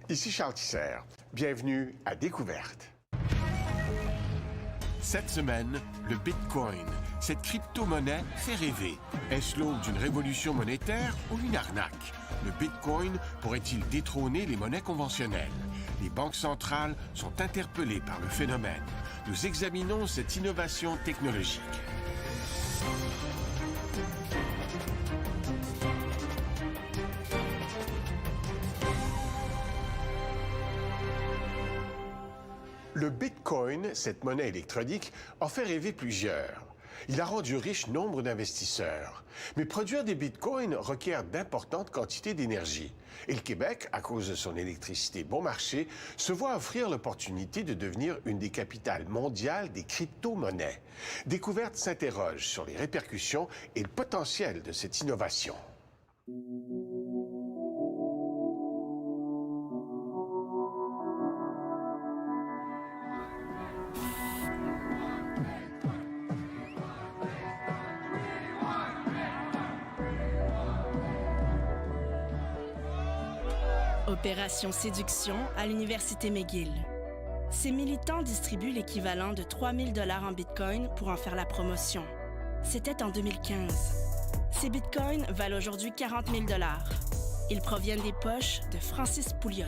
Ici Charles Tisser. Bienvenue à Découverte. Cette semaine, le Bitcoin. Cette crypto-monnaie fait rêver. Est-ce l'aube d'une révolution monétaire ou une arnaque? Le Bitcoin pourrait-il détrôner les monnaies conventionnelles? Les banques centrales sont interpellées par le phénomène. Nous examinons cette innovation technologique. Le Bitcoin, cette monnaie électronique, a fait rêver plusieurs. Il a rendu riche nombre d'investisseurs. Mais produire des bitcoins requiert d'importantes quantités d'énergie. Et le Québec, à cause de son électricité bon marché, se voit offrir l'opportunité de devenir une des capitales mondiales des crypto-monnaies. Découverte s'interroge sur les répercussions et le potentiel de cette innovation. Opération Séduction à l'Université McGill. Ces militants distribuent l'équivalent de 3 000 $ en bitcoin pour en faire la promotion. C'était en 2015. Ces bitcoins valent aujourd'hui 40 000 $. Ils proviennent des poches de Francis Pouliot.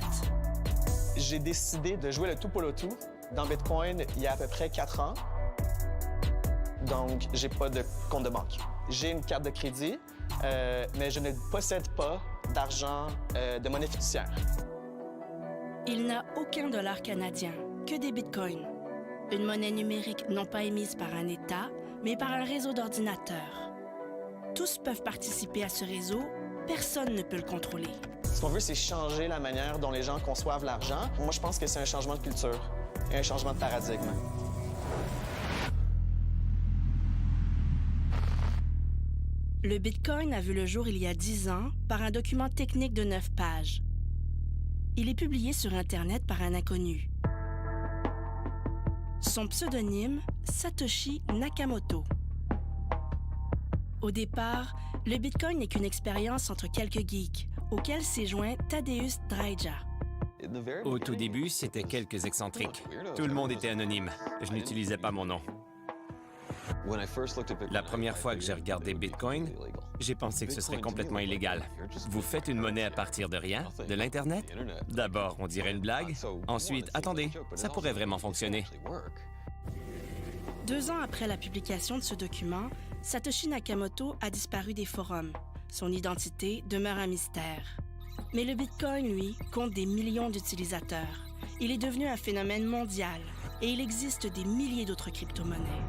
J'ai décidé de jouer le tout pour le tout dans Bitcoin il y a à peu près 4 ans. Donc, j'ai pas de compte de banque. J'ai une carte de crédit, mais je ne possède pas d'argent de monnaie fiduciaire. Il n'a aucun dollar canadien, que des bitcoins. Une monnaie numérique non pas émise par un État, mais par un réseau d'ordinateurs. Tous peuvent participer à ce réseau, personne ne peut le contrôler. Ce qu'on veut, c'est changer la manière dont les gens conçoivent l'argent. Moi, je pense que c'est un changement de culture et un changement de paradigme. Le Bitcoin a vu le jour il y a 10 ans par un document technique de 9 pages. Il est publié sur Internet par un inconnu. Son pseudonyme, Satoshi Nakamoto. Au départ, le Bitcoin n'est qu'une expérience entre quelques geeks, auxquels s'est joint Tadeusz Drejja. Au tout début, c'était quelques excentriques. Tout le monde était anonyme. Je n'utilisais pas mon nom. La première fois que j'ai regardé Bitcoin, j'ai pensé que ce serait complètement illégal. Vous faites une monnaie à partir de rien, de l'Internet? D'abord, on dirait une blague. Ensuite, attendez, ça pourrait vraiment fonctionner. 2 ans après la publication de ce document, Satoshi Nakamoto a disparu des forums. Son identité demeure un mystère. Mais le Bitcoin, lui, compte des millions d'utilisateurs. Il est devenu un phénomène mondial et il existe des milliers d'autres crypto-monnaies.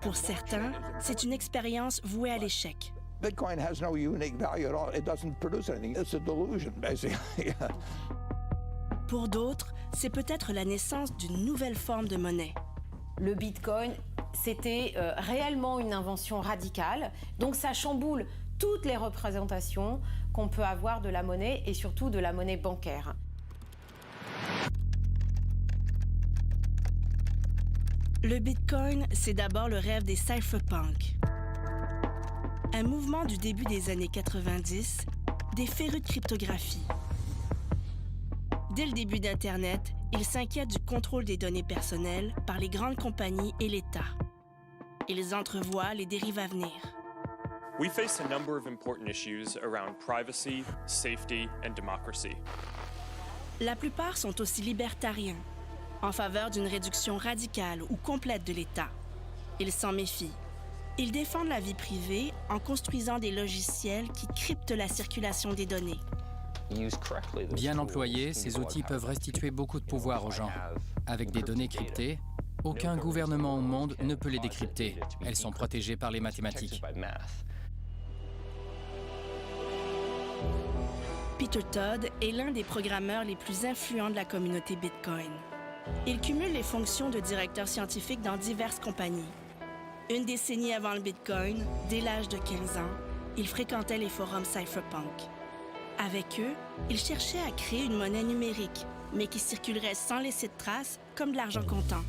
Pour certains, c'est une expérience vouée à l'échec. Bitcoin has no unique value at all. It doesn't produce anything. It's a delusion, basically. Pour d'autres, c'est peut-être la naissance d'une nouvelle forme de monnaie. Le Bitcoin, c'était réellement une invention radicale. Donc ça chamboule toutes les représentations qu'on peut avoir de la monnaie et surtout de la monnaie bancaire. Le Bitcoin, c'est d'abord le rêve des cypherpunks. Un mouvement du début des années 90, des férus de cryptographie. Dès le début d'Internet, ils s'inquiètent du contrôle des données personnelles par les grandes compagnies et l'État. Ils entrevoient les dérives à venir. We face a number of important issues around privacy, safety, and democracy. La plupart sont aussi libertariens, en faveur d'une réduction radicale ou complète de l'État. Ils s'en méfient. Ils défendent la vie privée en construisant des logiciels qui cryptent la circulation des données. Bien employés, ces outils peuvent restituer beaucoup de pouvoir aux gens. Avec des données cryptées, aucun gouvernement au monde ne peut les décrypter. Elles sont protégées par les mathématiques. Peter Todd est l'un des programmeurs les plus influents de la communauté Bitcoin. Il cumule les fonctions de directeur scientifique dans diverses compagnies. Une décennie avant le Bitcoin, dès l'âge de 15 ans, il fréquentait les forums cypherpunk. Avec eux, il cherchait à créer une monnaie numérique, mais qui circulerait sans laisser de traces, comme de l'argent comptant.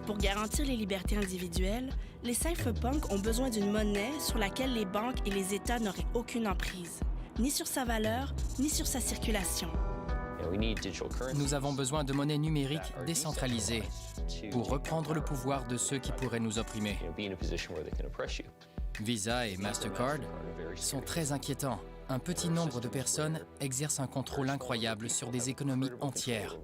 Pour garantir les libertés individuelles, les cypherpunks ont besoin d'une monnaie sur laquelle les banques et les États n'auraient aucune emprise. ni sur sa valeur, ni sur sa circulation. Nous avons besoin de monnaies numériques décentralisées pour reprendre le pouvoir de ceux qui pourraient nous opprimer. Visa et Mastercard sont très inquiétants. Un petit nombre de personnes exercent un contrôle incroyable sur des économies entières.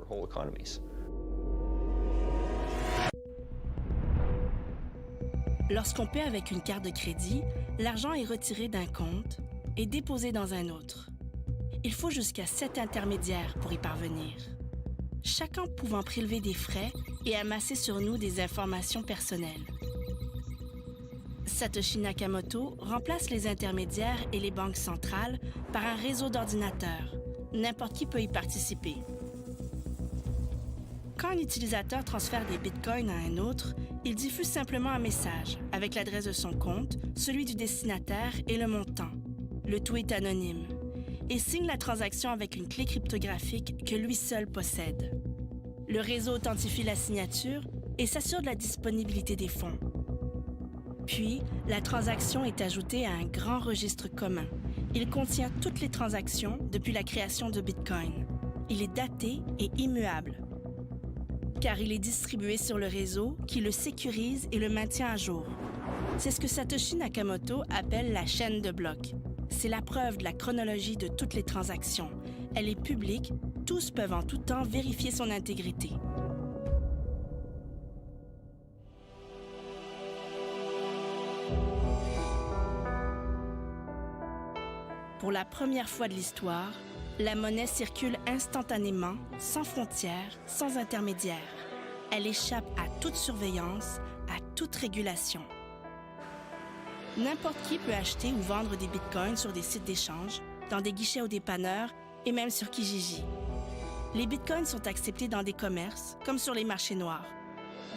Lorsqu'on paie avec une carte de crédit, l'argent est retiré d'un compte et déposé dans un autre. Il faut jusqu'à 7 intermédiaires pour y parvenir, chacun pouvant prélever des frais et amasser sur nous des informations personnelles. Satoshi Nakamoto remplace les intermédiaires et les banques centrales par un réseau d'ordinateurs. N'importe qui peut y participer. Quand un utilisateur transfère des bitcoins à un autre, il diffuse simplement un message avec l'adresse de son compte, celui du destinataire et le montant. Le tout est anonyme. Et signe la transaction avec une clé cryptographique que lui seul possède. Le réseau authentifie la signature et s'assure de la disponibilité des fonds. Puis, la transaction est ajoutée à un grand registre commun. Il contient toutes les transactions depuis la création de Bitcoin. Il est daté et immuable, car il est distribué sur le réseau qui le sécurise et le maintient à jour. C'est ce que Satoshi Nakamoto appelle la chaîne de blocs. C'est la preuve de la chronologie de toutes les transactions. Elle est publique, tous peuvent en tout temps vérifier son intégrité. Pour la première fois de l'histoire, la monnaie circule instantanément, sans frontières, sans intermédiaire. Elle échappe à toute surveillance, à toute régulation. N'importe qui peut acheter ou vendre des bitcoins sur des sites d'échange, dans des guichets au dépanneur et même sur Kijiji. Les bitcoins sont acceptés dans des commerces, comme sur les marchés noirs.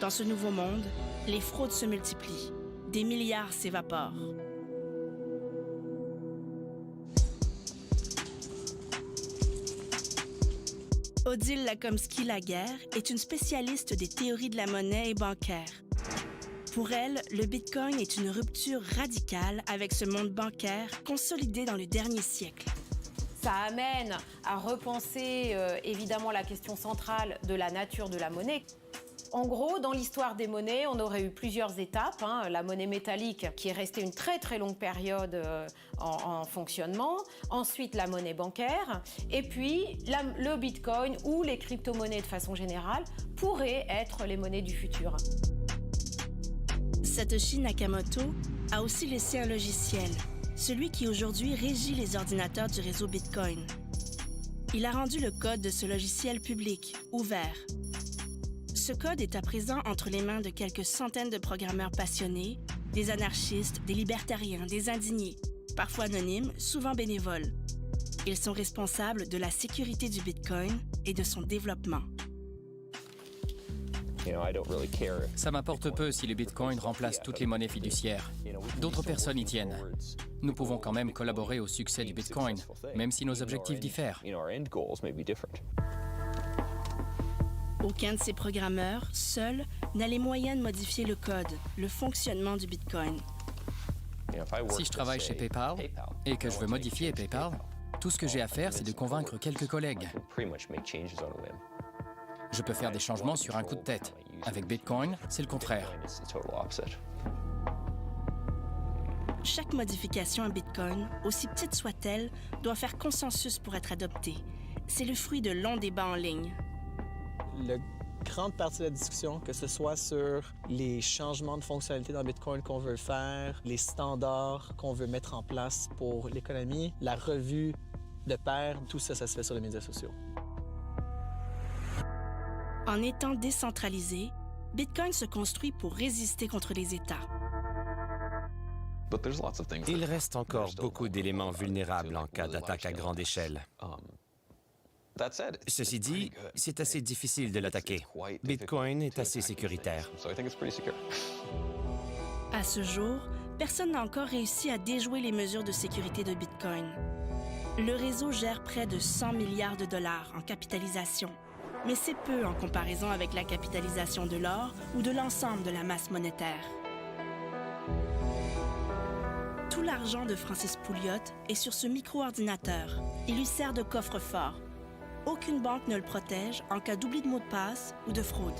Dans ce nouveau monde, les fraudes se multiplient. Des milliards s'évaporent. Odile Lakomski-Laguerre est une spécialiste des théories de la monnaie et bancaire. Pour elle, le Bitcoin est une rupture radicale avec ce monde bancaire consolidé dans le dernier siècle. Ça amène à repenser évidemment la question centrale de la nature de la monnaie. En gros, dans l'histoire des monnaies, on aurait eu plusieurs étapes. La monnaie métallique qui est restée une très très longue période en fonctionnement. Ensuite, la monnaie bancaire. Et puis, le Bitcoin ou les crypto-monnaies de façon générale pourraient être les monnaies du futur. Satoshi Nakamoto a aussi laissé un logiciel, celui qui aujourd'hui régit les ordinateurs du réseau Bitcoin. Il a rendu le code de ce logiciel public, ouvert. Ce code est à présent entre les mains de quelques centaines de programmeurs passionnés, des anarchistes, des libertariens, des indignés, parfois anonymes, souvent bénévoles. Ils sont responsables de la sécurité du Bitcoin et de son développement. Ça m'importe peu si le Bitcoin remplace toutes les monnaies fiduciaires. D'autres personnes y tiennent. Nous pouvons quand même collaborer au succès du Bitcoin, même si nos objectifs diffèrent. Aucun de ces programmeurs, seul, n'a les moyens de modifier le code, le fonctionnement du Bitcoin. Si je travaille chez PayPal et que je veux modifier PayPal, tout ce que j'ai à faire, c'est de convaincre quelques collègues. Je peux faire des changements sur un coup de tête. Avec Bitcoin, c'est le contraire. Chaque modification à Bitcoin, aussi petite soit-elle, doit faire consensus pour être adoptée. C'est le fruit de longs débats en ligne. La grande partie de la discussion, que ce soit sur les changements de fonctionnalité dans Bitcoin qu'on veut faire, les standards qu'on veut mettre en place pour l'économie, la revue de pairs, tout ça, ça se fait sur les médias sociaux. En étant décentralisé, Bitcoin se construit pour résister contre les États. Il reste encore beaucoup d'éléments vulnérables en cas d'attaque à grande échelle. Ceci dit, c'est assez difficile de l'attaquer. Bitcoin est assez sécuritaire. À ce jour, personne n'a encore réussi à déjouer les mesures de sécurité de Bitcoin. Le réseau gère près de 100 milliards de dollars en capitalisation. Mais c'est peu en comparaison avec la capitalisation de l'or ou de l'ensemble de la masse monétaire. Tous tout l'argent de Francis Pouliot est sur ce micro-ordinateur. Il lui sert de coffre-fort. Aucune banque ne le protège en cas d'oubli de mot de passe ou de fraude.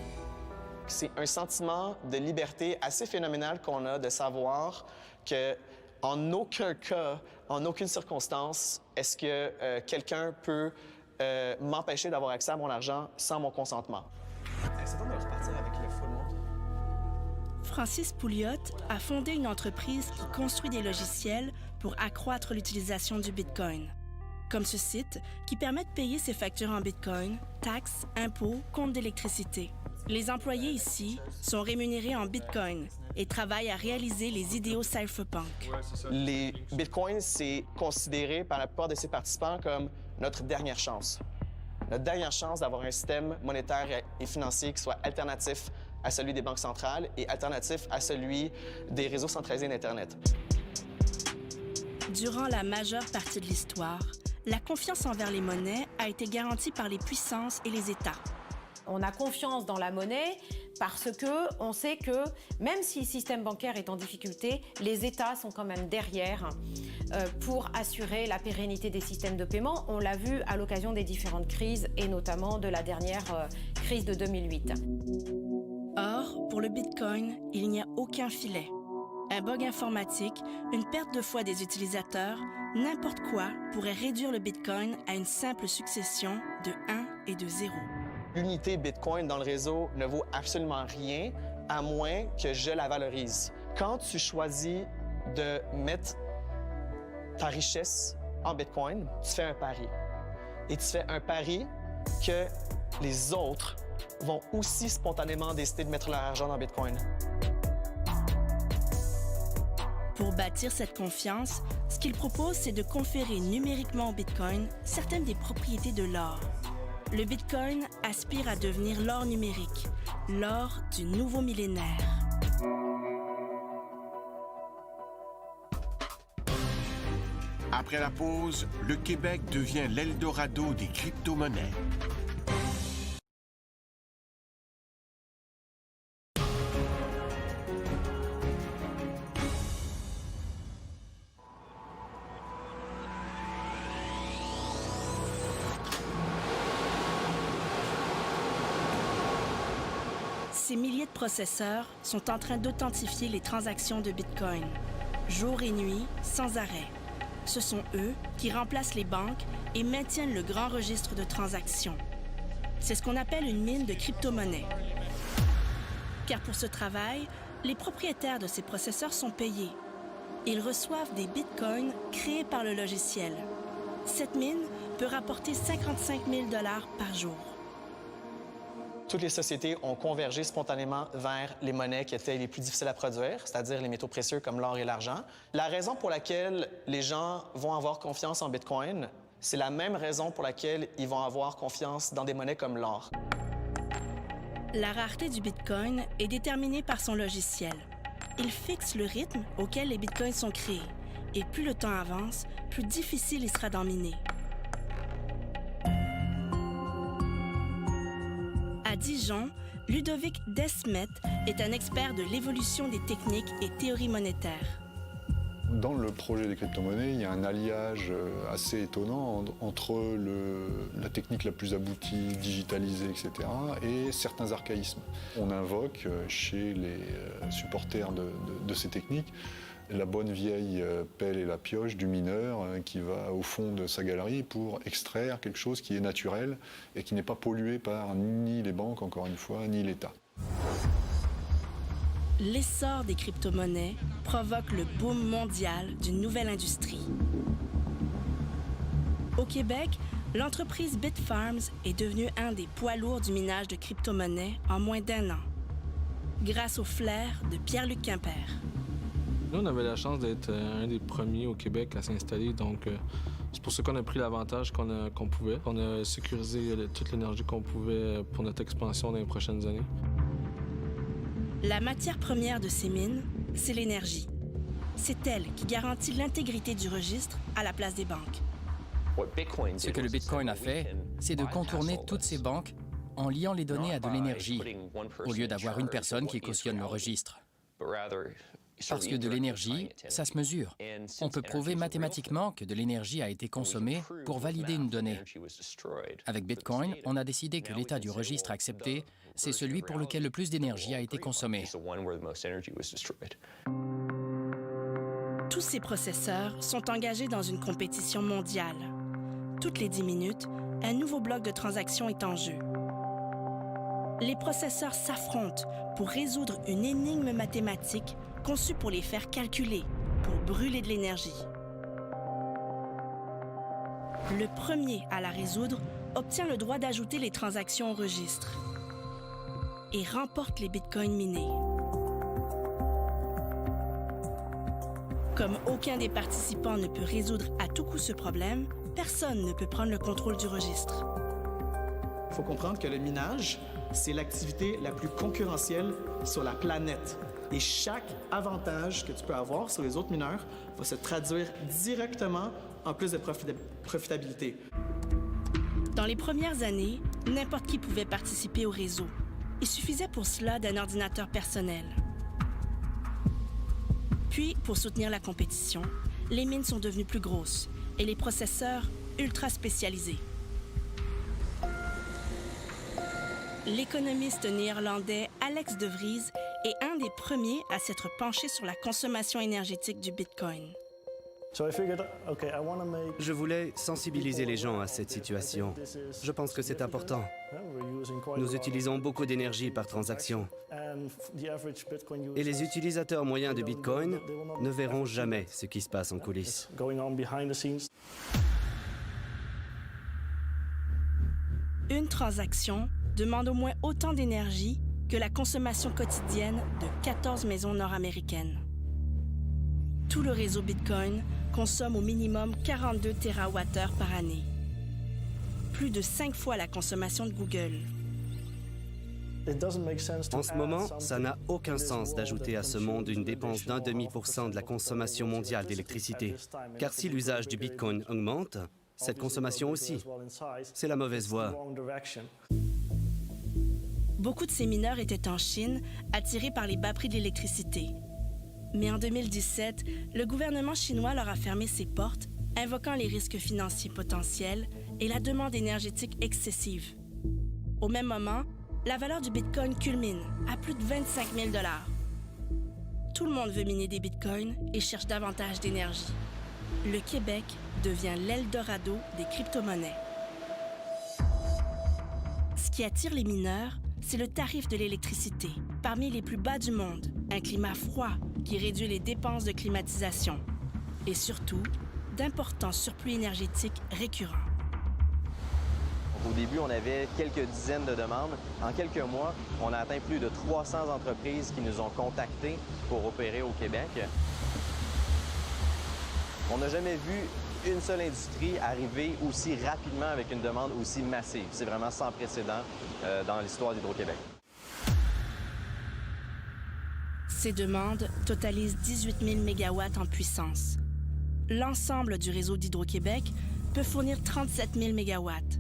C'est un sentiment de liberté assez phénoménal qu'on a de savoir que en aucun cas, en aucune circonstance, est-ce que quelqu'un peut m'empêcher d'avoir accès à mon argent sans mon consentement. C'est bon de repartir avec le full mot. Francis Pouliot a fondé une entreprise qui construit des logiciels pour accroître l'utilisation du Bitcoin, comme ce site qui permet de payer ses factures en Bitcoin, taxes, impôts, comptes d'électricité. Les employés ici sont rémunérés en Bitcoin et travaillent à réaliser les idéaux cypherpunk. Les Bitcoins, c'est considéré par la plupart de ses participants comme notre dernière chance. Notre dernière chance d'avoir un système monétaire et financier qui soit alternatif à celui des banques centrales et alternatif à celui des réseaux centralisés d'Internet. Durant la majeure partie de l'histoire, la confiance envers les monnaies a été garantie par les puissances et les États. On a confiance dans la monnaie parce que on sait que même si le système bancaire est en difficulté, les États sont quand même derrière pour assurer la pérennité des systèmes de paiement. On l'a vu à l'occasion des différentes crises et notamment de la dernière crise de 2008. Or, pour le Bitcoin, il n'y a aucun filet. Un bug informatique, une perte de foi des utilisateurs, n'importe quoi pourrait réduire le Bitcoin à une simple succession de 1 et de 0. L'unité Bitcoin dans le réseau ne vaut absolument rien à moins que je la valorise. Quand tu choisis de mettre ta richesse en Bitcoin, tu fais un pari. Et tu fais un pari que les autres vont aussi spontanément décider de mettre leur argent dans Bitcoin. Pour bâtir cette confiance, ce qu'il propose, c'est de conférer numériquement au Bitcoin certaines des propriétés de l'or. Le Bitcoin aspire à devenir l'or numérique, l'or du nouveau millénaire. Après la pause, le Québec devient l'Eldorado des crypto-monnaies. Ces milliers de processeurs sont en train d'authentifier les transactions de Bitcoin, jour et nuit, sans arrêt. Ce sont eux qui remplacent les banques et maintiennent le grand registre de transactions. C'est ce qu'on appelle une mine de crypto-monnaies. Car pour ce travail, les propriétaires de ces processeurs sont payés. Ils reçoivent des bitcoins créés par le logiciel. Cette mine peut rapporter 55 000 $ par jour. Toutes les sociétés ont convergé spontanément vers les monnaies qui étaient les plus difficiles à produire, c'est-à-dire les métaux précieux comme l'or et l'argent. La raison pour laquelle les gens vont avoir confiance en Bitcoin, c'est la même raison pour laquelle ils vont avoir confiance dans des monnaies comme l'or. La rareté du Bitcoin est déterminée par son logiciel. Il fixe le rythme auquel les Bitcoins sont créés. Et plus le temps avance, plus difficile il sera d'en miner. À Dijon, Ludovic Desmet est un expert de l'évolution des techniques et théories monétaires. Dans le projet des crypto-monnaies, il y a un alliage assez étonnant entre la technique la plus aboutie, digitalisée, etc., et certains archaïsmes. On invoque chez les supporters de ces techniques la bonne vieille pelle et la pioche du mineur qui va au fond de sa galerie pour extraire quelque chose qui est naturel et qui n'est pas pollué par ni les banques, encore une fois, ni l'État. L'essor des crypto-monnaies provoque le boom mondial d'une nouvelle industrie. Au Québec, l'entreprise Bitfarms est devenue un des poids lourds du minage de crypto-monnaies en moins d'1 an, grâce au flair de Pierre-Luc Quimper. Nous, on avait la chance d'être un des premiers au Québec à s'installer, donc c'est pour ça qu'on a pris l'avantage qu'on pouvait. On a sécurisé toute l'énergie qu'on pouvait pour notre expansion dans les prochaines années. La matière première de ces mines, c'est l'énergie. C'est elle qui garantit l'intégrité du registre à la place des banques. Ce que le Bitcoin a fait, c'est de contourner toutes ces banques en liant les données à de l'énergie, au lieu d'avoir une personne qui cautionne le registre. Parce que de l'énergie, ça se mesure. On peut prouver mathématiquement que de l'énergie a été consommée pour valider une donnée. Avec Bitcoin, on a décidé que l'état du registre accepté, c'est celui pour lequel le plus d'énergie a été consommée. Tous ces processeurs sont engagés dans une compétition mondiale. Toutes les 10 minutes, un nouveau bloc de transaction est en jeu. Les processeurs s'affrontent pour résoudre une énigme mathématique conçue pour les faire calculer, pour brûler de l'énergie. Le premier à la résoudre obtient le droit d'ajouter les transactions au registre et remporte les bitcoins minés. Comme aucun des participants ne peut résoudre à tout coup ce problème, personne ne peut prendre le contrôle du registre. Il faut comprendre que le minage, c'est l'activité la plus concurrentielle sur la planète. Et chaque avantage que tu peux avoir sur les autres mineurs va se traduire directement en plus de profitabilité. Dans les premières années, n'importe qui pouvait participer au réseau. Il suffisait pour cela d'un ordinateur personnel. Puis, pour soutenir la compétition, les mines sont devenues plus grosses et les processeurs ultra spécialisés. L'économiste néerlandais Alex de Vries est un des premiers à s'être penché sur la consommation énergétique du Bitcoin. Je voulais sensibiliser les gens à cette situation. Je pense que c'est important. Nous utilisons beaucoup d'énergie par transaction. Et les utilisateurs moyens de Bitcoin ne verront jamais ce qui se passe en coulisses. Une transaction demande au moins autant d'énergie que la consommation quotidienne de 14 maisons nord-américaines. Tout le réseau Bitcoin consomme au minimum 42 TWh par année. Plus de 5 fois la consommation de Google. En ce moment, ça n'a aucun sens d'ajouter à ce monde une dépense d'0,5% de la consommation mondiale d'électricité. Car si l'usage du Bitcoin augmente, cette consommation aussi. C'est la mauvaise voie. Beaucoup de ces mineurs étaient en Chine, attirés par les bas prix de l'électricité. Mais en 2017, le gouvernement chinois leur a fermé ses portes, invoquant les risques financiers potentiels et la demande énergétique excessive. Au même moment, la valeur du Bitcoin culmine à plus de 25 000 $. Tout le monde veut miner des Bitcoins et cherche davantage d'énergie. Le Québec devient l'Eldorado des crypto-monnaies. Ce qui attire les mineurs, c'est le tarif de l'électricité, parmi les plus bas du monde, un climat froid qui réduit les dépenses de climatisation et surtout d'importants surplus énergétiques récurrents. Au début, on avait quelques dizaines de demandes. En quelques mois, on a atteint plus de 300 entreprises qui nous ont contactés pour opérer au Québec. On n'a jamais vu une seule industrie arriver aussi rapidement avec une demande aussi massive. C'est vraiment sans précédent dans l'histoire d'Hydro-Québec. Ces demandes totalisent 18 000 mégawatts en puissance. L'ensemble du réseau d'Hydro-Québec peut fournir 37 000 mégawatts.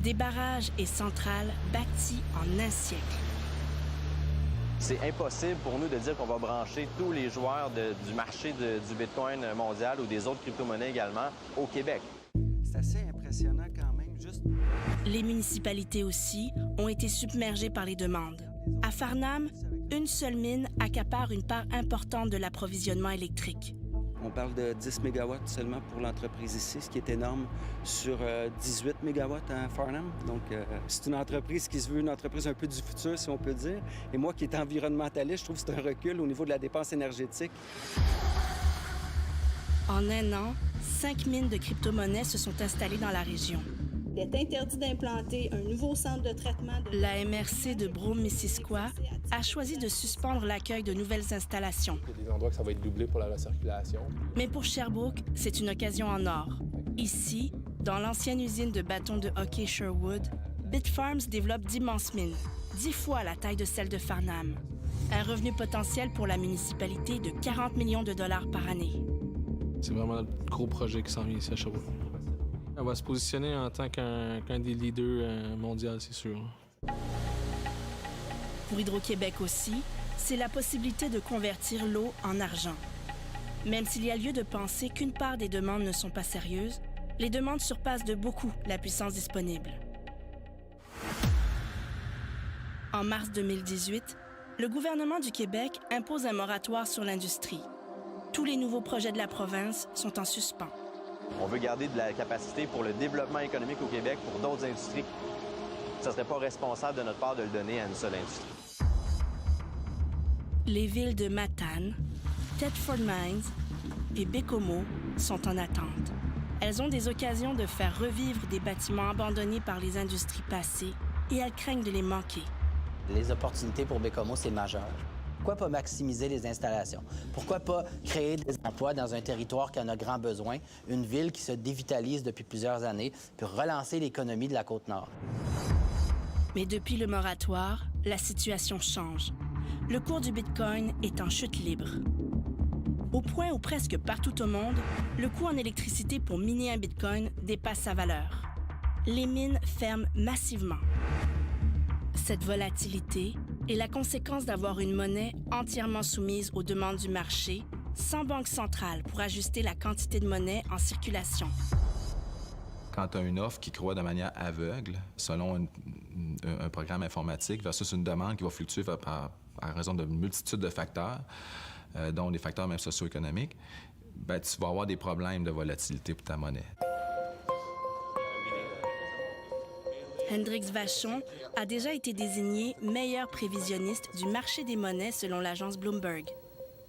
Des barrages et centrales bâtis en un siècle. C'est impossible pour nous de dire qu'on va brancher tous les joueurs du marché du Bitcoin mondial ou des autres crypto-monnaies également au Québec. C'est assez impressionnant quand même, juste... Les municipalités aussi ont été submergées par les demandes. À Farnham, une seule mine accapare une part importante de l'approvisionnement électrique. On parle de 10 MW seulement pour l'entreprise ici, ce qui est énorme, sur 18 MW à Farnham. Donc, c'est une entreprise qui se veut une entreprise un peu du futur, si on peut dire. Et moi, qui est environnementaliste, je trouve que c'est un recul au niveau de la dépense énergétique. En un an, 5 mines de crypto-monnaies se sont installées dans la région. Il est interdit d'implanter un nouveau centre de traitement de... La MRC de Brome-Missisquoi a choisi de suspendre l'accueil de nouvelles installations. Il y a des endroits que ça va être doublé pour la recirculation. Mais pour Sherbrooke, c'est une occasion en or. Ici, dans l'ancienne usine de bâtons de hockey Sherwood, Bitfarms développe d'immenses mines, 10 fois la taille de celle de Farnham. Un revenu potentiel pour la municipalité de 40 millions de dollars par année. C'est vraiment un gros projet qui s'en vient ici à Sherbrooke. Elle va se positionner en tant qu'un des leaders mondiaux, c'est sûr. Pour Hydro-Québec aussi, c'est la possibilité de convertir l'eau en argent. Même s'il y a lieu de penser qu'une part des demandes ne sont pas sérieuses, les demandes surpassent de beaucoup la puissance disponible. En mars 2018, le gouvernement du Québec impose un moratoire sur l'industrie. Tous les nouveaux projets de la province sont en suspens. On veut garder de la capacité pour le développement économique au Québec pour d'autres industries. Ça ne serait pas responsable de notre part de le donner à une seule industrie. Les villes de Matane, Thetford Mines et Bécomo sont en attente. Elles ont des occasions de faire revivre des bâtiments abandonnés par les industries passées et elles craignent de les manquer. Les opportunités pour Bécomo, c'est majeur. Pourquoi pas maximiser les installations? Pourquoi pas créer des emplois dans un territoire qui en a grand besoin, une ville qui se dévitalise depuis plusieurs années, puis relancer l'économie de la Côte-Nord? Mais depuis le moratoire, la situation change. Le cours du Bitcoin est en chute libre. Au point où presque partout au monde, le coût en électricité pour miner un Bitcoin dépasse sa valeur. Les mines ferment massivement. Cette volatilité est la conséquence d'avoir une monnaie entièrement soumise aux demandes du marché, sans banque centrale pour ajuster la quantité de monnaie en circulation. Quand tu as une offre qui croît de manière aveugle, selon un programme informatique, versus une demande qui va fluctuer à raison de multitude de facteurs, dont des facteurs même socio-économiques, ben, tu vas avoir des problèmes de volatilité pour ta monnaie. Hendrix Vachon a déjà été désigné meilleur prévisionniste du marché des monnaies selon l'agence Bloomberg.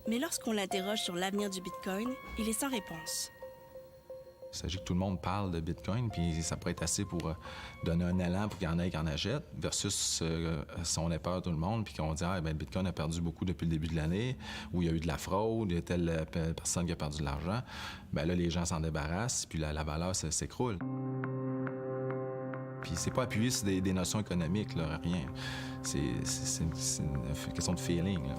Mais lorsqu'on l'interroge sur l'avenir du Bitcoin, il est sans réponse. Il s'agit que tout le monde parle de Bitcoin, puis ça pourrait être assez pour donner un élan pour qu'il y en ait qui en achètent, versus si on a peur tout le monde, puis qu'on dit « Ah, ben, le Bitcoin a perdu beaucoup depuis le début de l'année », ou il y a eu de la fraude, il y a telle personne qui a perdu de l'argent. Bien là, les gens s'en débarrassent, puis la valeur s'écroule. Puis c'est pas appuyé sur des notions économiques, là, rien. C'est une question de feeling, là.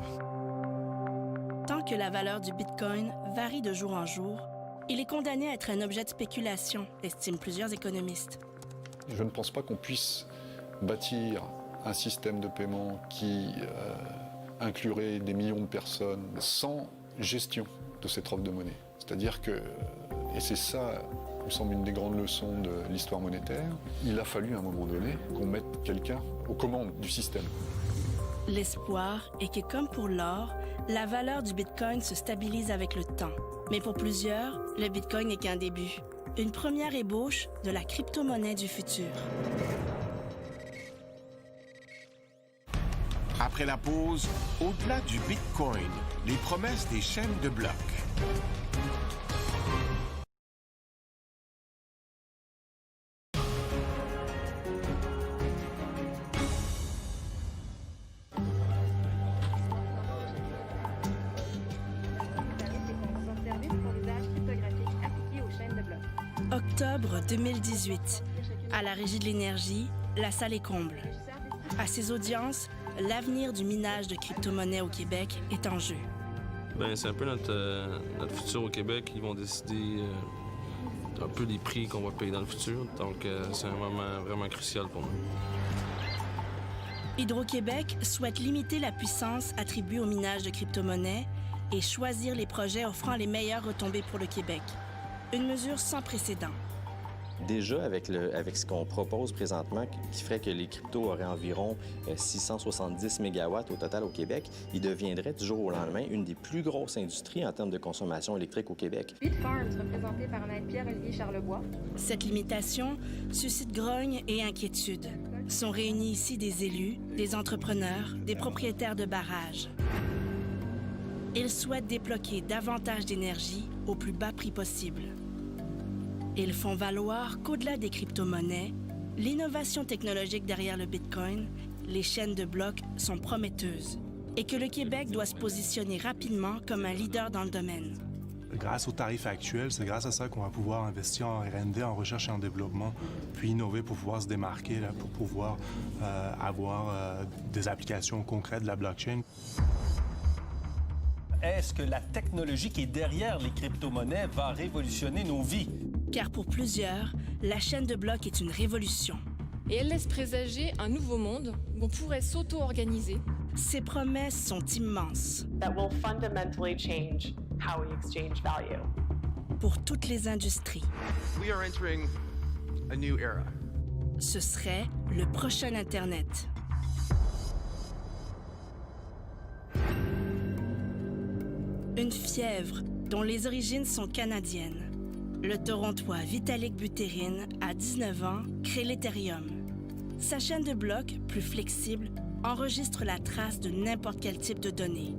Tant que la valeur du Bitcoin varie de jour en jour, il est condamné à être un objet de spéculation, estiment plusieurs économistes. Je ne pense pas qu'on puisse bâtir un système de paiement qui inclurait des millions de personnes sans gestion de cette offre de monnaie. C'est-à-dire que, et c'est ça, il me semble, une des grandes leçons de l'histoire monétaire, il a fallu à un moment donné qu'on mette quelqu'un aux commandes du système. L'espoir est que, comme pour l'or, la valeur du Bitcoin se stabilise avec le temps. Mais pour plusieurs, le Bitcoin n'est qu'un début. Une première ébauche de la crypto-monnaie du futur. Après la pause, au-delà du Bitcoin, les promesses des chaînes de blocs. Octobre 2018. À la Régie de l'énergie, la salle est comble. À ses audiences, l'avenir du minage de crypto-monnaies au Québec est en jeu. Bien, c'est un peu notre futur au Québec. Ils vont décider un peu les prix qu'on va payer dans le futur. Donc, c'est un moment vraiment crucial pour nous. Hydro-Québec souhaite limiter la puissance attribuée au minage de crypto-monnaies et choisir les projets offrant les meilleures retombées pour le Québec. Une mesure sans précédent. Déjà, avec ce qu'on propose présentement, qui ferait que les cryptos auraient environ 670 mégawatts au total au Québec, ils deviendraient du jour au lendemain une des plus grosses industries en termes de consommation électrique au Québec. Bitfarms, représenté par Maître Pierre-Olivier Charlebois. Cette limitation suscite grogne et inquiétude. Sont réunis ici des élus, des entrepreneurs, des propriétaires de barrages. Ils souhaitent débloquer davantage d'énergie au plus bas prix possible. Ils font valoir qu'au-delà des crypto-monnaies, l'innovation technologique derrière le Bitcoin, les chaînes de blocs sont prometteuses et que le Québec doit se positionner rapidement comme un leader dans le domaine. Grâce aux tarifs actuels, c'est grâce à ça qu'on va pouvoir investir en R&D, en recherche et en développement, puis innover pour pouvoir se démarquer, là, pour pouvoir avoir des applications concrètes de la blockchain. Est-ce que la technologie qui est derrière les crypto-monnaies va révolutionner nos vies? Car pour plusieurs, la chaîne de blocs est une révolution. Et elle laisse présager un nouveau monde où on pourrait s'auto-organiser Ces promesses sont immenses. That will fundamentally change how we exchange value. Pour toutes les industries. We are entering a new era. Ce serait le prochain Internet. Une fièvre dont les origines sont canadiennes. Le Torontois Vitalik Buterin, à 19 ans, crée l'Ethereum. Sa chaîne de blocs, plus flexible, enregistre la trace de n'importe quel type de données.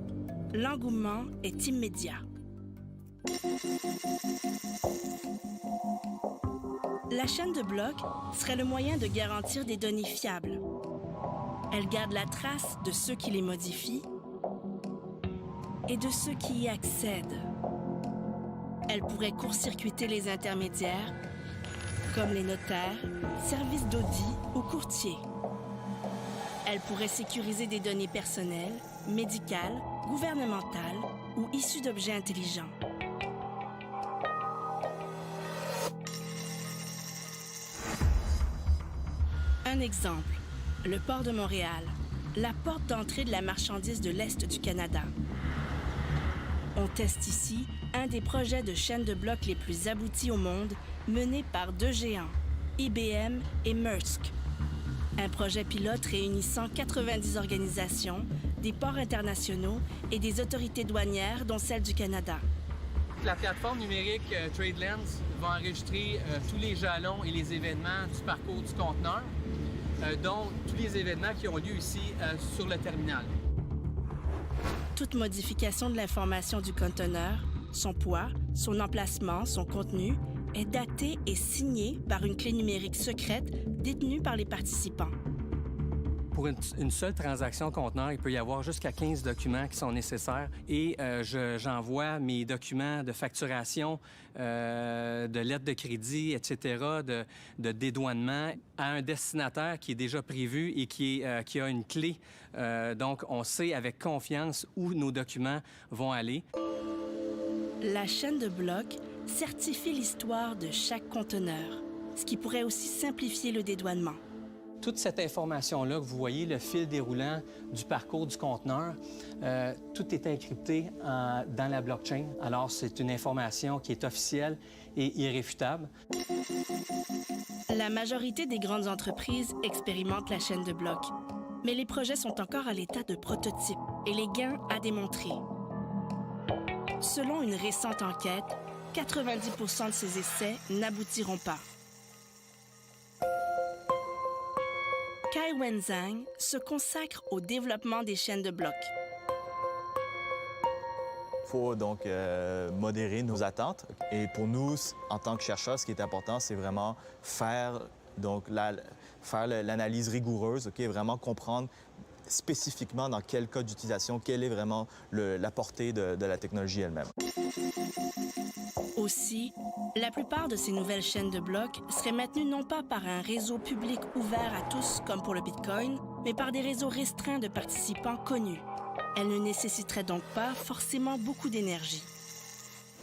L'engouement est immédiat. La chaîne de blocs serait le moyen de garantir des données fiables. Elle garde la trace de ceux qui les modifient et de ceux qui y accèdent. Elle pourrait court-circuiter les intermédiaires, comme les notaires, services d'audit ou courtiers. Elle pourrait sécuriser des données personnelles, médicales, gouvernementales ou issues d'objets intelligents. Un exemple, le port de Montréal, la porte d'entrée de la marchandise de l'Est du Canada. On teste ici un des projets de chaîne de blocs les plus aboutis au monde, mené par deux géants, IBM et Maersk. Un projet pilote réunissant 90 organisations, des ports internationaux et des autorités douanières, dont celle du Canada. La plateforme numérique TradeLens va enregistrer tous les jalons et les événements du parcours du conteneur, dont tous les événements qui ont lieu ici sur le terminal. Toute modification de l'information du conteneur, son poids, son emplacement, son contenu, est datée et signée par une clé numérique secrète détenue par les participants. Pour une seule transaction conteneur, il peut y avoir jusqu'à 15 documents qui sont nécessaires et j'envoie mes documents de facturation, de lettres de crédit, etc., de dédouanement à un destinataire qui est déjà prévu et qui a une clé. Donc, on sait avec confiance où nos documents vont aller. La chaîne de blocs certifie l'histoire de chaque conteneur, ce qui pourrait aussi simplifier le dédouanement. Toute cette information-là que vous voyez, le fil déroulant du parcours du conteneur, tout est encrypté dans la blockchain. Alors, c'est une information qui est officielle et irréfutable. La majorité des grandes entreprises expérimentent la chaîne de blocs, mais les projets sont encore à l'état de prototype et les gains à démontrer. Selon une récente enquête, 90% de ces essais n'aboutiront pas. Kai Wenzhang se consacre au développement des chaînes de blocs. Il faut donc modérer nos attentes. Et pour nous, en tant que chercheurs, ce qui est important, c'est vraiment faire l'analyse rigoureuse, vraiment comprendre spécifiquement dans quel cas d'utilisation, quelle est vraiment la portée de la technologie elle-même. Aussi, la plupart de ces nouvelles chaînes de blocs seraient maintenues non pas par un réseau public ouvert à tous comme pour le Bitcoin, mais par des réseaux restreints de participants connus. Elles ne nécessiteraient donc pas forcément beaucoup d'énergie.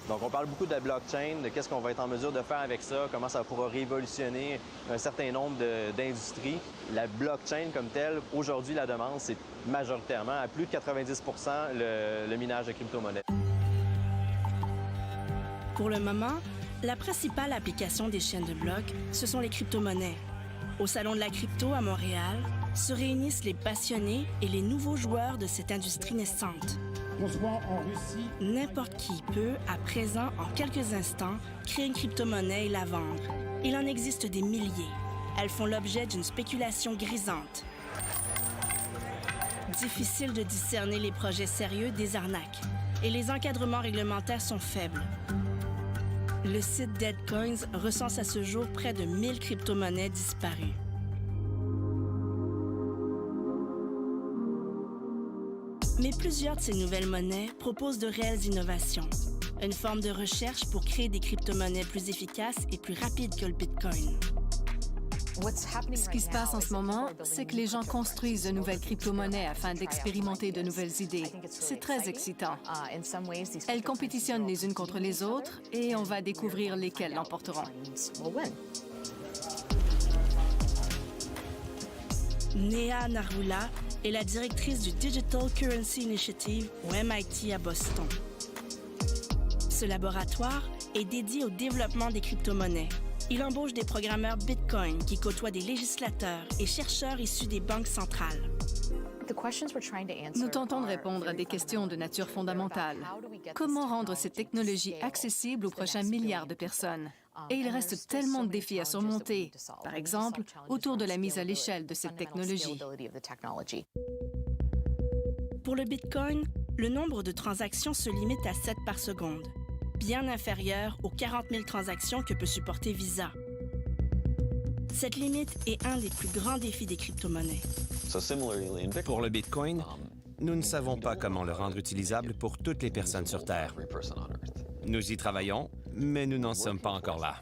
Donc, on parle beaucoup de la blockchain, de qu'est-ce qu'on va être en mesure de faire avec ça, comment ça pourra révolutionner un certain nombre d'industries. La blockchain comme telle, aujourd'hui, la demande, c'est majoritairement, à plus de 90 % le minage de crypto-monnaies. Pour le moment, la principale application des chaînes de blocs, ce sont les crypto-monnaies. Au Salon de la crypto à Montréal, se réunissent les passionnés et les nouveaux joueurs de cette industrie naissante. N'importe qui peut, à présent, en quelques instants, créer une crypto-monnaie et la vendre. Il en existe des milliers. Elles font l'objet d'une spéculation grisante. Difficile de discerner les projets sérieux des arnaques. Et les encadrements réglementaires sont faibles. Le site Deadcoins recense à ce jour près de 1000 crypto-monnaies disparues. Mais plusieurs de ces nouvelles monnaies proposent de réelles innovations. Une forme de recherche pour créer des crypto-monnaies plus efficaces et plus rapides que le Bitcoin. Ce qui se passe en ce moment, c'est que les gens construisent de nouvelles crypto-monnaies afin d'expérimenter de nouvelles idées. C'est très excitant. Elles compétitionnent les unes contre les autres et on va découvrir lesquelles l'emporteront. Neha Narula est la directrice du Digital Currency Initiative au MIT à Boston. Ce laboratoire est dédié au développement des crypto-monnaies. Il embauche des programmeurs Bitcoin qui côtoient des législateurs et chercheurs issus des banques centrales. Nous tentons de répondre à des questions de nature fondamentale. Comment rendre cette technologie accessible aux prochains milliards de personnes? Et il reste tellement de défis à surmonter, par exemple, autour de la mise à l'échelle de cette technologie. Pour le Bitcoin, le nombre de transactions se limite à 7 par seconde, bien inférieur aux 40 000 transactions que peut supporter Visa. Cette limite est un des plus grands défis des crypto-monnaies. Pour le Bitcoin, nous ne savons pas comment le rendre utilisable pour toutes les personnes sur Terre. Nous y travaillons, mais nous n'en sommes pas encore là.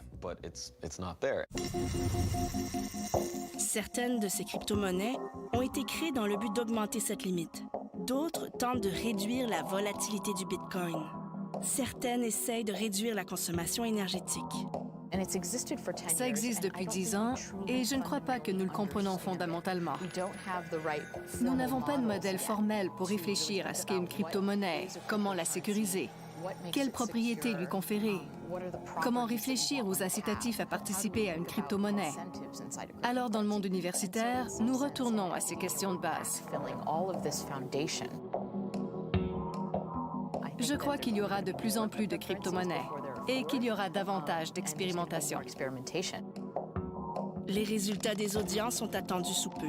Certaines de ces crypto-monnaies ont été créées dans le but d'augmenter cette limite. D'autres tentent de réduire la volatilité du Bitcoin. Certaines essayent de réduire la consommation énergétique. Ça existe depuis 10 ans et je ne crois pas que nous le comprenons fondamentalement. Nous n'avons pas de modèle formel pour réfléchir à ce qu'est une crypto-monnaie, comment la sécuriser, quelles propriétés lui conférer, comment réfléchir aux incitatifs à participer à une crypto-monnaie. Alors, dans le monde universitaire, nous retournons à ces questions de base. Je crois qu'il y aura de plus en plus de crypto-monnaies et qu'il y aura davantage d'expérimentation. Les résultats des audiences sont attendus sous peu.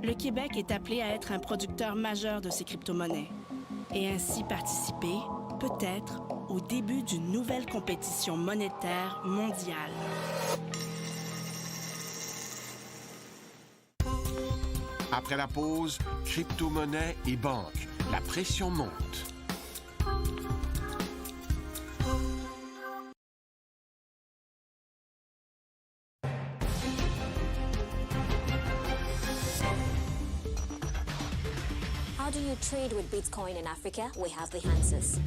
Le Québec est appelé à être un producteur majeur de ces crypto-monnaies et ainsi participer, peut-être, au début d'une nouvelle compétition monétaire mondiale. Après la pause, crypto-monnaie et banque. La pression monte. How do you trade with Bitcoin in Africa? We have the answers.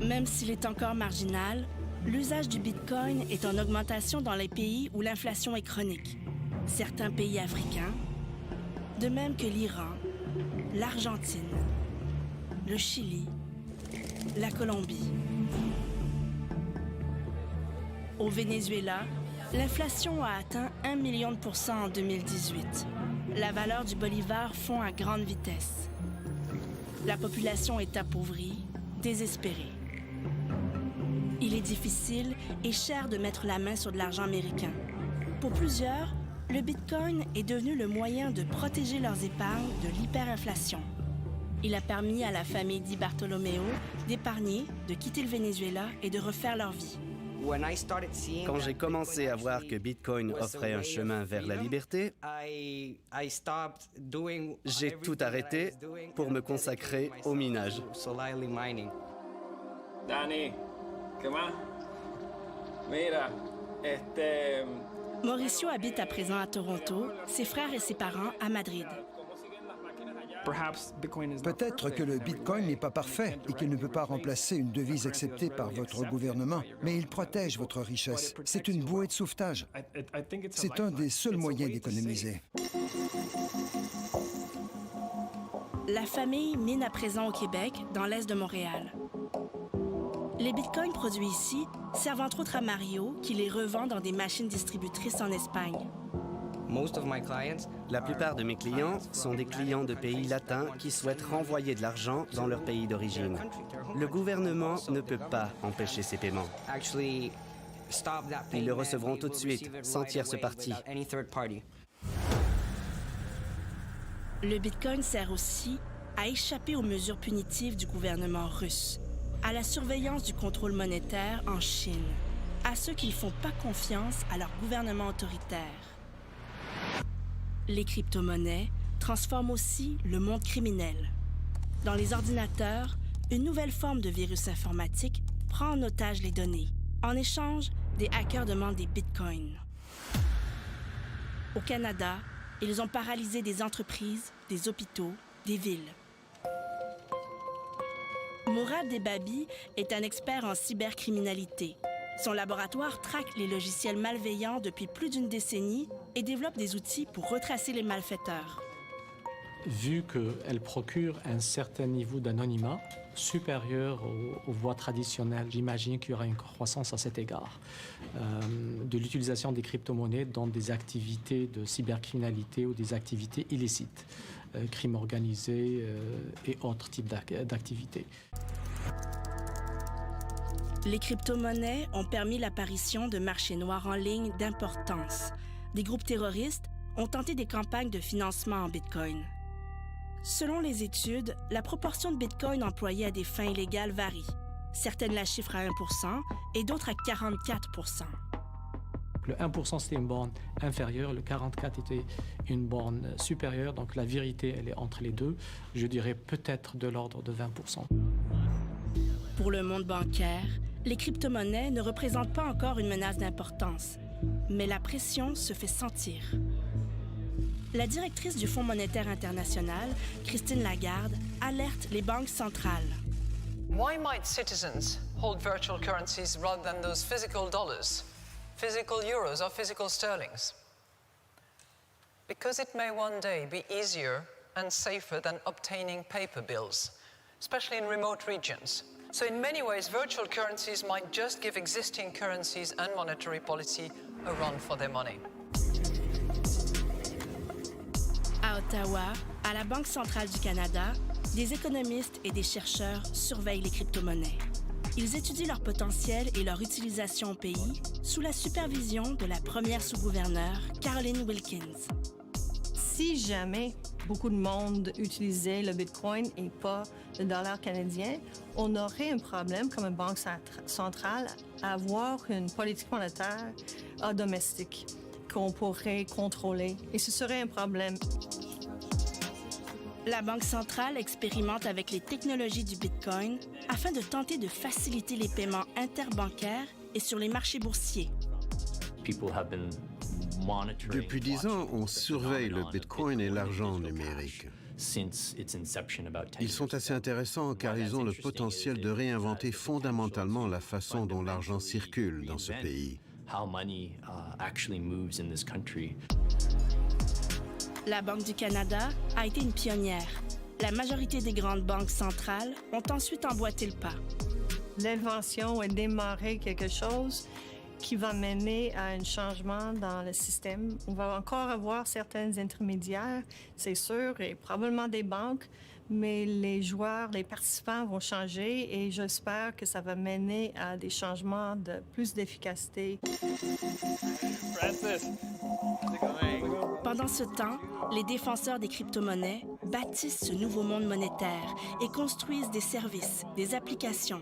Même s'il est encore marginal, l'usage du Bitcoin est en augmentation dans les pays où l'inflation est chronique. Certains pays africains, de même que l'Iran, l'Argentine, le Chili, la Colombie. Au Venezuela, l'inflation a atteint 1 million de % en 2018. La valeur du bolivar fond à grande vitesse. La population est appauvrie, désespérée. Il est difficile et cher de mettre la main sur de l'argent américain. Pour plusieurs, le Bitcoin est devenu le moyen de protéger leurs épargnes de l'hyperinflation. Il a permis à la famille Di Bartolomeo d'épargner, de quitter le Venezuela et de refaire leur vie. Quand j'ai commencé à voir que Bitcoin offrait un chemin vers la liberté, j'ai tout arrêté pour me consacrer au minage. Dani, ¿qué más? Mira, Mauricio habite à présent à Toronto, ses frères et ses parents à Madrid. Peut-être que le Bitcoin n'est pas parfait et qu'il ne peut pas remplacer une devise acceptée par votre gouvernement, mais il protège votre richesse. C'est une bouée de sauvetage. C'est un des seuls moyens d'économiser. La famille mine à présent au Québec, dans l'est de Montréal. Les bitcoins produits ici servent entre autres à Mario, qui les revend dans des machines distributrices en Espagne. La plupart de mes clients sont des clients de pays latins qui souhaitent renvoyer de l'argent dans leur pays d'origine. Le gouvernement ne peut pas empêcher ces paiements. Ils le recevront tout de suite, sans tierce partie. Le Bitcoin sert aussi à échapper aux mesures punitives du gouvernement russe, à la surveillance du contrôle monétaire en Chine, à ceux qui ne font pas confiance à leur gouvernement autoritaire. Les crypto-monnaies transforment aussi le monde criminel. Dans les ordinateurs, une nouvelle forme de virus informatique prend en otage les données. En échange, des hackers demandent des bitcoins. Au Canada, ils ont paralysé des entreprises, des hôpitaux, des villes. Mourad Debabi est un expert en cybercriminalité. Son laboratoire traque les logiciels malveillants depuis plus d'une décennie et développe des outils pour retracer les malfaiteurs. Vu qu'elle procure un certain niveau d'anonymat supérieur aux voies traditionnelles, j'imagine qu'il y aura une croissance à cet égard de l'utilisation des crypto-monnaies dans des activités de cybercriminalité ou des activités illicites, crimes organisés et autres types d'activités. Les crypto-monnaies ont permis l'apparition de marchés noirs en ligne d'importance. Des groupes terroristes ont tenté des campagnes de financement en Bitcoin. Selon les études, la proportion de Bitcoin employée à des fins illégales varie. Certaines la chiffrent à 1 % et d'autres à 44 %. Le 1 % c'était une borne inférieure, le 44 était une borne supérieure, donc la vérité elle est entre les deux. Je dirais peut-être de l'ordre de 20 %. Pour le monde bancaire, les crypto-monnaies ne représentent pas encore une menace d'importance, mais la pression se fait sentir. La directrice du Fonds monétaire international, Christine Lagarde, alerte les banques centrales. Why might citizens hold virtual currencies rather than those physical dollars, physical euros or physical sterlings? Because it may one day be easier and safer than obtaining paper bills, especially in remote regions. So in many ways, virtual currencies might just give existing currencies and monetary policy a run for their money. À Ottawa, à la Banque centrale du Canada, des économistes et des chercheurs surveillent les crypto-monnaies. Ils étudient leur potentiel et leur utilisation au pays sous la supervision de la première sous-gouverneure, Caroline Wilkins. Si jamais beaucoup de monde utilisait le Bitcoin et pas le dollar canadien, on aurait un problème comme une banque centrale à avoir une politique monétaire domestique qu'on pourrait contrôler. Et ce serait un problème. La Banque centrale expérimente avec les technologies du Bitcoin afin de tenter de faciliter les paiements interbancaires et sur les marchés boursiers. Depuis 10 ans, on surveille le Bitcoin et l'argent numérique. Ils sont assez intéressants car ils ont le potentiel de réinventer fondamentalement la façon dont l'argent circule dans ce pays. La Banque du Canada a été une pionnière. La majorité des grandes banques centrales ont ensuite emboîté le pas. L'invention a démarré quelque chose qui va mener à un changement dans le système. On va encore avoir certains intermédiaires, c'est sûr, et probablement des banques, mais les joueurs, les participants vont changer et j'espère que ça va mener à des changements de plus d'efficacité. Pendant ce temps, les défenseurs des crypto-monnaies bâtissent ce nouveau monde monétaire et construisent des services, des applications.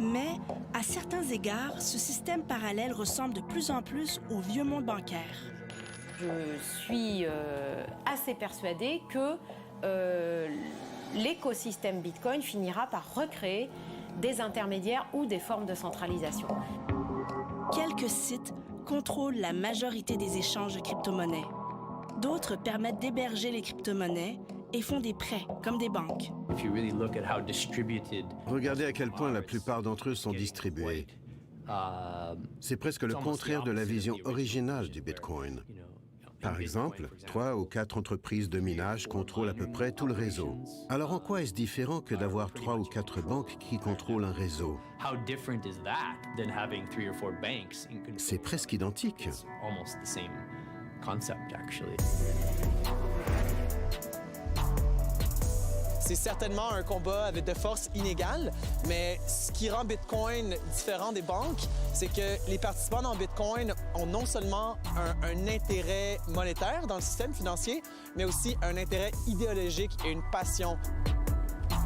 Mais, à certains égards, ce système parallèle ressemble de plus en plus au vieux monde bancaire. Je suis assez persuadée que l'écosystème Bitcoin finira par recréer des intermédiaires ou des formes de centralisation. Quelques sites contrôlent la majorité des échanges de crypto-monnaies. D'autres permettent d'héberger les crypto-monnaies et font des prêts, comme des banques. Regardez à quel point la plupart d'entre eux sont distribués. C'est presque le contraire de la vision originale du Bitcoin. Par exemple, 3 ou 4 entreprises de minage contrôlent à peu près tout le réseau. Alors en quoi est-ce différent que d'avoir 3 ou 4 banques qui contrôlent un réseau? C'est presque identique. C'est certainement un combat avec de forces inégales, mais ce qui rend Bitcoin différent des banques, c'est que les participants dans Bitcoin ont non seulement un intérêt monétaire dans le système financier, mais aussi un intérêt idéologique et une passion.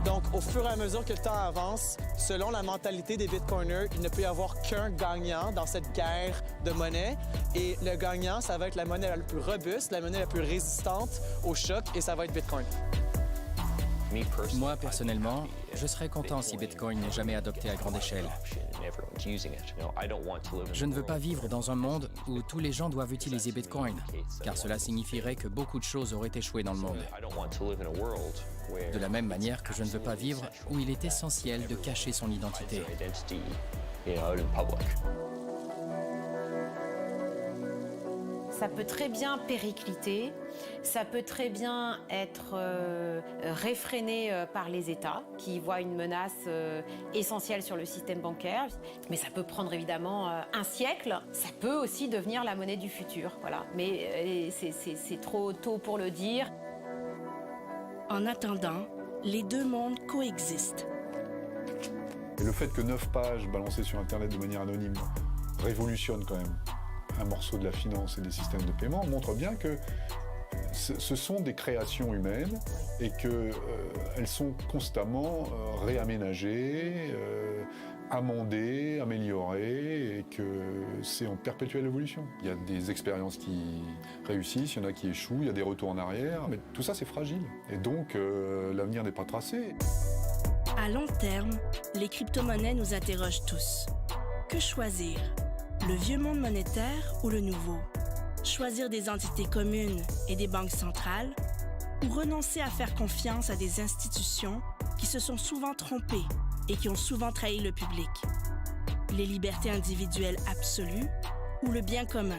Donc, au fur et à mesure que le temps avance, selon la mentalité des Bitcoiners, il ne peut y avoir qu'un gagnant dans cette guerre de monnaie. Et le gagnant, ça va être la monnaie la plus robuste, la monnaie la plus résistante au choc, et ça va être Bitcoin. Moi, personnellement, je serais content si Bitcoin n'est jamais adopté à grande échelle. Je ne veux pas vivre dans un monde où tous les gens doivent utiliser Bitcoin, car cela signifierait que beaucoup de choses auraient échoué dans le monde. De la même manière que je ne veux pas vivre où il est essentiel de cacher son identité. the public. Ça peut très bien péricliter, ça peut très bien être réfréné par les États qui voient une menace essentielle sur le système bancaire. Mais ça peut prendre évidemment un siècle. Ça peut aussi devenir la monnaie du futur. Voilà. Mais c'est trop tôt pour le dire. En attendant, les deux mondes coexistent. Et le fait que 9 pages balancées sur Internet de manière anonyme révolutionnent quand même un morceau de la finance et des systèmes de paiement montre bien que ce sont des créations humaines et qu'elles sont constamment réaménagées, amendées, améliorées et que c'est en perpétuelle évolution. Il y a des expériences qui réussissent, il y en a qui échouent, il y a des retours en arrière, mais tout ça c'est fragile. Et donc l'avenir n'est pas tracé. À long terme, les crypto-monnaies nous interrogent tous. Que choisir? Le vieux monde monétaire ou le nouveau? Choisir des entités communes et des banques centrales ou renoncer à faire confiance à des institutions qui se sont souvent trompées et qui ont souvent trahi le public? Les libertés individuelles absolues ou le bien commun?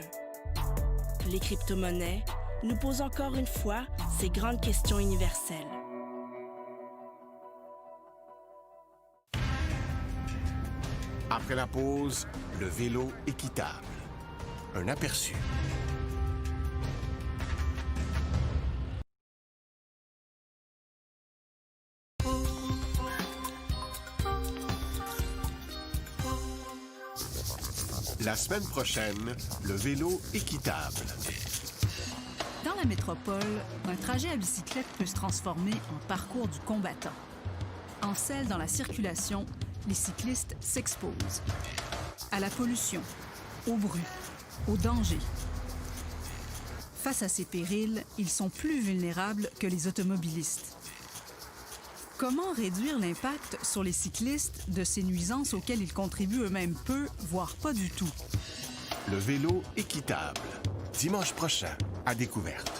Les crypto-monnaies nous posent encore une fois ces grandes questions universelles. Après la pause, le vélo équitable. Un aperçu. La semaine prochaine, le vélo équitable. Dans la métropole, un trajet à bicyclette peut se transformer en parcours du combattant. En selle dans la circulation, les cyclistes s'exposent à la pollution, au bruit, au danger. Face à ces périls, ils sont plus vulnérables que les automobilistes. Comment réduire l'impact sur les cyclistes de ces nuisances auxquelles ils contribuent eux-mêmes peu, voire pas du tout? Le vélo équitable. Dimanche prochain, à découverte.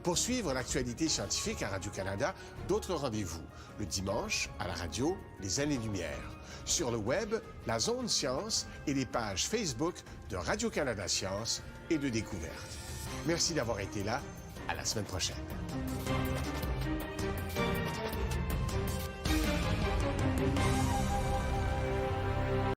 Pour suivre l'actualité scientifique à Radio-Canada, d'autres rendez-vous. Le dimanche, à la radio, les années-lumière. Sur le web, la Zone Science et les pages Facebook de Radio-Canada Science et de Découverte. Merci d'avoir été là. À la semaine prochaine.